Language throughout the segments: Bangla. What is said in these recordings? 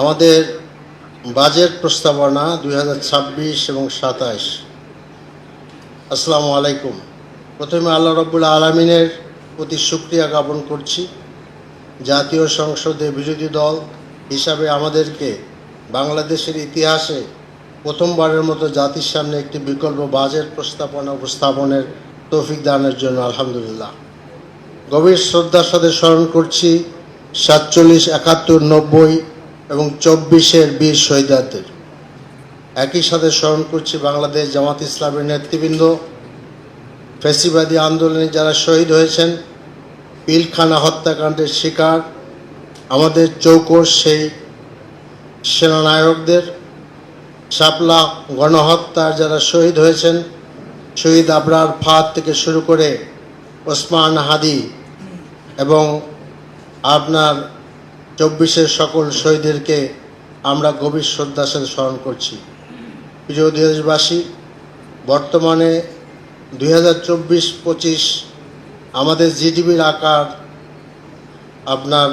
আমাদের বাজেট প্রস্তাবনা 2026 এবং 27। আসসালামু আলাইকুম। প্রথমে আল্লাহ রাব্বুল আলামিনের প্রতি শুকরিয়া জ্ঞাপন করছি। জাতীয় সংসদে বিরোধী দল হিসাবে আমাদেরকে বাংলাদেশের ইতিহাসে প্রথমবারের মতো জাতির সামনে একটি বিকল্প বাজেট প্রস্তাবনা উপস্থাপনের তৌফিক দানের জন্য আলহামদুলিল্লাহ। গভীর শ্রদ্ধার সাথে স্মরণ করছি 47, 71, 90 এবং 24-এর বীর শহীদদের। একই সাথে স্মরণ করছি বাংলাদেশ জামাত ইসলামের নেতৃবৃন্দ, ফ্যাসিবাদী আন্দোলনে যারা শহীদ হয়েছেন, পিলখানা হত্যাকাণ্ডের শিকার আমাদের চৌকস সেই সেনানায়কদের, শাপলা গণহত্যার যারা শহীদ হয়েছেন, শহীদ আবরার ফাদ থেকে শুরু করে ওসমান হাদি এবং আপনার 24-এর সকল শহীদদেরকে আমরা গভীর শ্রদ্ধার সাথে স্মরণ করছি। প্রিয় দেশবাসী, বর্তমানে 2024-25 আমাদের জিডিপির আকার আপনার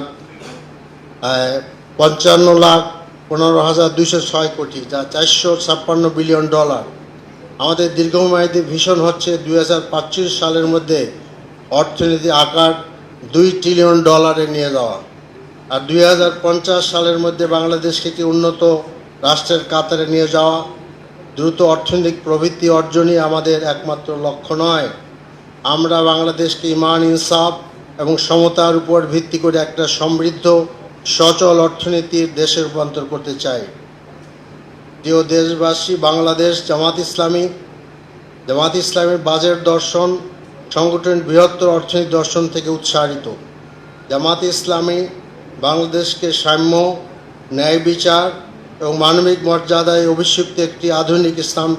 55,15,206 কোটি, যা $456 বিলিয়ন। আমাদের দীর্ঘমেয়াদী ভিশন হচ্ছে 2025 সালের মধ্যে অর্থনীতি আকার $2 ট্রিলিয়ন নিয়ে যাওয়া, আর 2050 সালের মধ্যে বাংলাদেশকে একটি উন্নত রাষ্ট্রের কাতারে নিয়ে যাওয়া। দ্রুত অর্থনৈতিক প্রবৃদ্ধি অর্জনই আমাদের একমাত্র লক্ষ্য নয়। আমরা বাংলাদেশকে ঈমান, ইনসাফ এবং সমতার উপর ভিত্তি করে একটা সমৃদ্ধ সচল অর্থনীতির দেশে রূপান্তর করতে চাই। প্রিয় দেশবাসী, বাংলাদেশ জামাত ইসলামের বাজেট দর্শন সংগঠনের বৃহত্তর অর্থনৈতিক দর্শন থেকে উৎসারিত। জামাত ইসলামী বাংলাদেশকে সাম্য, ন্যায় বিচার এবং মানবিক মর্যাদায় অভিষিক্ত একটি আধুনিক ইসলাম